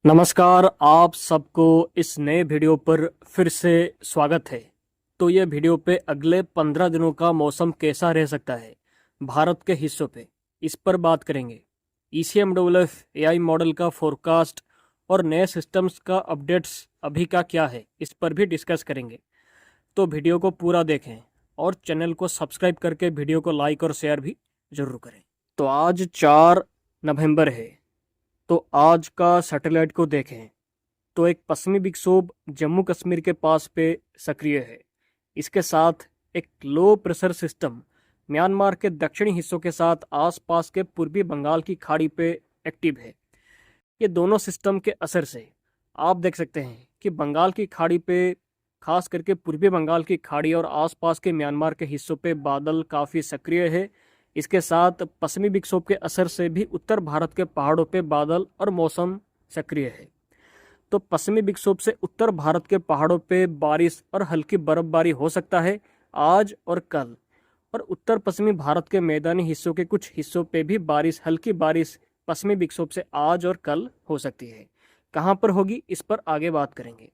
नमस्कार, आप सबको इस नए वीडियो पर फिर से स्वागत है। तो ये वीडियो पे अगले 15 दिनों का मौसम कैसा रह सकता है भारत के हिस्सों पे, इस पर बात करेंगे। ECMWF AI मॉडल का फोरकास्ट और नए सिस्टम्स का अपडेट्स अभी का क्या है, इस पर भी डिस्कस करेंगे। तो वीडियो को पूरा देखें और चैनल को सब्सक्राइब करके वीडियो को लाइक और शेयर भी जरूर करें। तो आज 4 नवंबर है। तो आज का सैटेलाइट को देखें तो एक पश्चिमी विक्षोभ जम्मू कश्मीर के पास पे सक्रिय है। इसके साथ एक लो प्रेशर सिस्टम म्यांमार के दक्षिणी हिस्सों के साथ आसपास के पूर्वी बंगाल की खाड़ी पे एक्टिव है। ये दोनों सिस्टम के असर से आप देख सकते हैं कि बंगाल की खाड़ी पे, खास करके पूर्वी बंगाल की खाड़ी और आसपास के म्यांमार के हिस्सों पे बादल काफ़ी सक्रिय है। इसके साथ पश्चिमी विक्षोभ के असर से भी उत्तर भारत के पहाड़ों पे बादल और मौसम सक्रिय है। तो पश्चिमी विक्षोभ से उत्तर भारत के पहाड़ों पे बारिश और हल्की बर्फबारी हो सकता है आज और कल, और उत्तर पश्चिमी भारत के मैदानी हिस्सों के कुछ हिस्सों पे भी हल्की बारिश पश्चिमी विक्षोभ से आज और कल हो सकती है। कहाँ पर होगी, इस पर आगे बात करेंगे।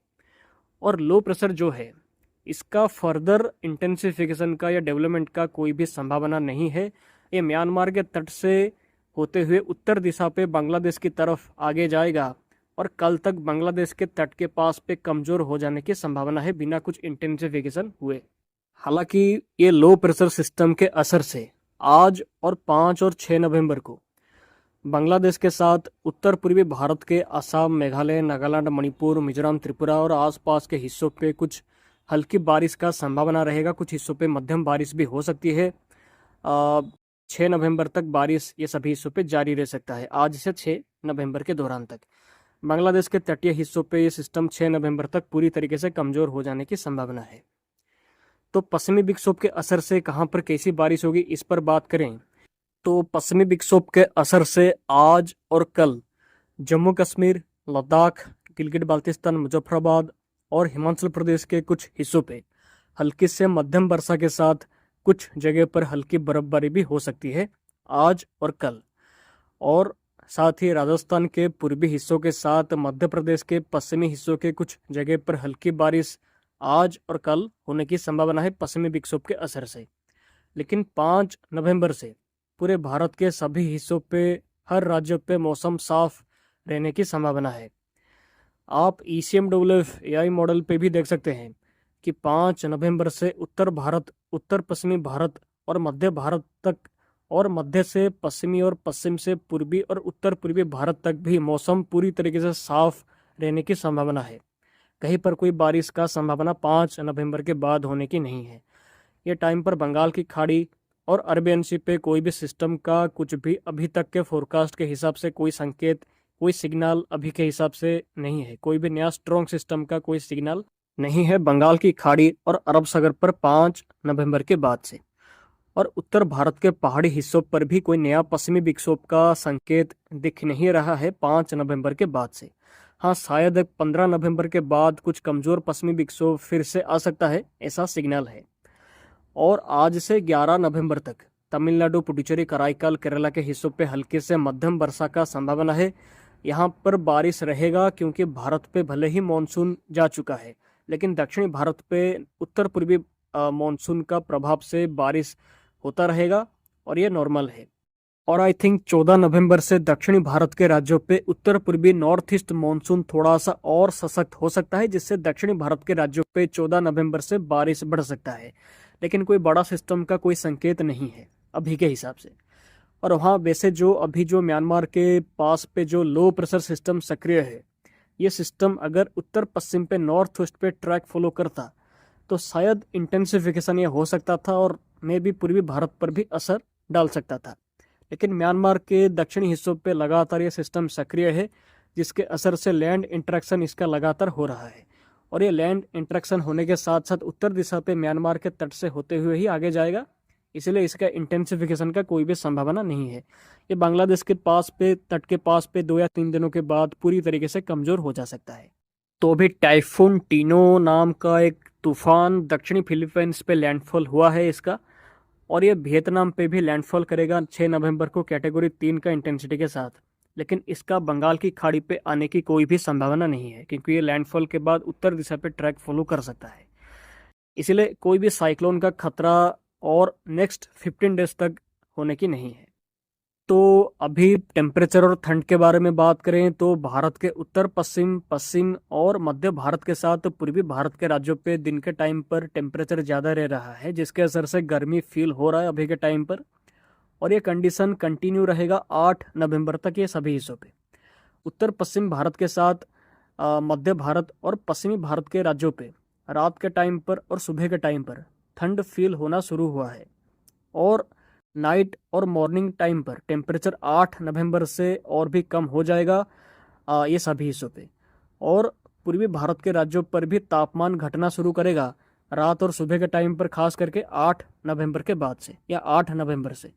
और लो प्रेशर जो है, इसका फर्दर इंटेंसिफिकेशन का या डेवलपमेंट का कोई भी संभावना नहीं है। ये म्यांमार के तट से होते हुए उत्तर दिशा पे बांग्लादेश की तरफ आगे जाएगा और कल तक बांग्लादेश के तट के पास पे कमज़ोर हो जाने की संभावना है बिना कुछ इंटेंसिफिकेशन हुए। हालांकि ये लो प्रेशर सिस्टम के असर से आज और 5 और 6 नवंबर को बांग्लादेश के साथ उत्तर पूर्वी भारत के असम, मेघालय, नागालैंड, मणिपुर, मिजोरम, त्रिपुरा और आसपास के हिस्सों पे कुछ हल्की बारिश का संभावना रहेगा। कुछ हिस्सों पे मध्यम बारिश भी हो सकती है। 6 नवंबर तक बारिश ये सभी हिस्सों पे जारी रह सकता है, आज से 6 नवंबर के दौरान तक। बांग्लादेश के तटीय हिस्सों पे ये सिस्टम 6 नवंबर तक पूरी तरीके से कमज़ोर हो जाने की संभावना है। तो पश्चिमी विक्षोभ के असर से कहाँ पर कैसी बारिश होगी, इस पर बात करें तो पश्चिमी विक्षोभ के असर से आज और कल जम्मू कश्मीर, लद्दाख, गिलगित बाल्टिस्तान, मुजफ्फराबाद और हिमाचल प्रदेश के कुछ हिस्सों पे हल्की से मध्यम वर्षा के साथ कुछ जगह पर हल्की बर्फबारी भी हो सकती है आज और कल। और साथ ही राजस्थान के पूर्वी हिस्सों के साथ मध्य प्रदेश के पश्चिमी हिस्सों के कुछ जगह पर हल्की बारिश आज और कल होने की संभावना है पश्चिमी विक्षोभ के असर से। लेकिन 5 नवंबर से पूरे भारत के सभी हिस्सों पे, हर राज्य पे मौसम साफ रहने की संभावना है। आप ECMWF AI मॉडल पे भी देख सकते हैं कि 5 नवंबर से उत्तर भारत, उत्तर पश्चिमी भारत और मध्य भारत तक, और मध्य से पश्चिमी और पश्चिम से पूर्वी और उत्तर पूर्वी भारत तक भी मौसम पूरी तरीके से साफ रहने की संभावना है। कहीं पर कोई बारिश का संभावना 5 नवंबर के बाद होने की नहीं है। ये टाइम पर बंगाल की खाड़ी और अरबियन सी पे कोई भी सिस्टम का कुछ भी अभी तक के फोरकास्ट के हिसाब से कोई संकेत, कोई सिग्नल अभी के हिसाब से नहीं है। कोई भी नया स्ट्रॉन्ग सिस्टम का कोई सिग्नल नहीं है बंगाल की खाड़ी और अरब सागर पर 5 नवंबर के बाद से। और उत्तर भारत के पहाड़ी हिस्सों पर भी कोई नया पश्चिमी विक्षोभ का संकेत दिख नहीं रहा है 5 नवंबर के बाद से। हाँ, शायद 15 नवंबर के बाद कुछ कमज़ोर पश्चिमी विक्षोभ फिर से आ सकता है, ऐसा सिग्नल है। और आज से 11 नवंबर तक तमिलनाडु, पुडुचेरी, कराईकल, केरला के हिस्सों पे हल्की से मध्यम वर्षा का संभावना है। यहाँ पर बारिश रहेगा क्योंकि भारत पे भले ही मानसून जा चुका है, लेकिन दक्षिणी भारत पे उत्तर पूर्वी मानसून का प्रभाव से बारिश होता रहेगा और ये नॉर्मल है। और आई थिंक 14 नवंबर से दक्षिणी भारत के राज्यों पे उत्तर पूर्वी नॉर्थ ईस्ट मानसून थोड़ा सा और सशक्त हो सकता है, जिससे दक्षिणी भारत के राज्यों पे 14 नवंबर से बारिश बढ़ सकता है। लेकिन कोई बड़ा सिस्टम का कोई संकेत नहीं है अभी के हिसाब से। और वहाँ वैसे जो म्यांमार के पास पे जो लो प्रेशर सिस्टम सक्रिय है, ये सिस्टम अगर उत्तर पश्चिम पे, नॉर्थ ईस्ट पे ट्रैक फॉलो करता तो शायद इंटेंसिफिकेशन ये हो सकता था और मे भी पूर्वी भारत पर भी असर डाल सकता था। लेकिन म्यांमार के दक्षिणी हिस्सों पे लगातार ये सिस्टम सक्रिय है, जिसके असर से लैंड इंटरेक्शन इसका लगातार हो रहा है। और ये लैंड इंटरेक्शन होने के साथ साथ उत्तर दिशा पे म्यांमार के तट से होते हुए ही आगे जाएगा, इसलिए इसका इंटेंसिफिकेशन का कोई भी संभावना नहीं है। ये बांग्लादेश के पास पे, तट के पास पे 2 या 3 दिनों के बाद पूरी तरीके से कमज़ोर हो जा सकता है। तो अभी टाइफून टीनो नाम का एक तूफान दक्षिणी फिलीपींस पे लैंडफॉल हुआ है इसका, और ये वियतनाम पे भी लैंडफॉल करेगा 6 नवंबर को कैटेगरी 3 का इंटेंसिटी के साथ। लेकिन इसका बंगाल की खाड़ी पे आने की कोई भी संभावना नहीं है, क्योंकि ये लैंडफॉल के बाद उत्तर दिशा पे ट्रैक फॉलो कर सकता है। इसलिए कोई भी साइक्लोन का खतरा और नेक्स्ट 15 डेज तक होने की नहीं है। तो अभी टेम्परेचर और ठंड के बारे में बात करें तो भारत के उत्तर पश्चिम, पश्चिम और मध्य भारत के साथ पूर्वी भारत के राज्यों पे दिन के टाइम पर टेम्परेचर ज़्यादा रह रहा है, जिसके असर से गर्मी फील हो रहा है अभी के टाइम पर। और ये कंडीशन कंटिन्यू रहेगा 8 नवंबर तक ये सभी हिस्सों पे। उत्तर पश्चिम भारत के साथ मध्य भारत और पश्चिमी भारत के राज्यों पे रात के टाइम पर और सुबह के टाइम पर ठंड फील होना शुरू हुआ है। और नाइट और मॉर्निंग टाइम पर टेम्परेचर 8 नवंबर से और भी कम हो जाएगा ये सभी हिस्सों पे। और पूर्वी भारत के राज्यों पर भी तापमान घटना शुरू करेगा रात और सुबह के टाइम पर, खास करके 8 नवंबर के बाद से या 8 नवंबर से।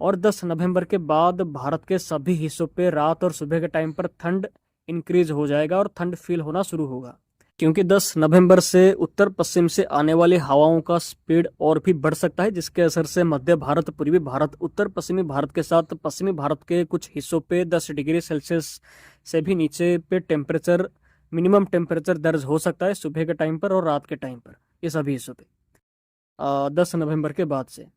और 10 नवंबर के बाद भारत के सभी हिस्सों पे रात और सुबह के टाइम पर ठंड इंक्रीज हो जाएगा और ठंड फील होना शुरू होगा, क्योंकि 10 नवंबर से उत्तर पश्चिम से आने वाली हवाओं का स्पीड और भी बढ़ सकता है, जिसके असर से मध्य भारत, पूर्वी भारत, उत्तर पश्चिमी भारत के साथ पश्चिमी भारत के कुछ हिस्सों पे 10 डिग्री सेल्सियस से भी नीचे पे टेम्परेचर, मिनिमम टेम्परेचर दर्ज हो सकता है सुबह के टाइम पर और रात के टाइम पर, ये सभी हिस्सों पे 10 नवंबर के बाद से।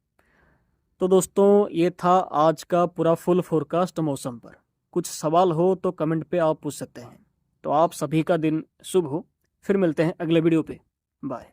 तो दोस्तों ये था आज का पूरा फुल फोरकास्ट मौसम पर। कुछ सवाल हो तो कमेंट पे आप पूछ सकते हैं। तो आप सभी का दिन शुभ हो। फिर मिलते हैं अगले वीडियो पे। बाय।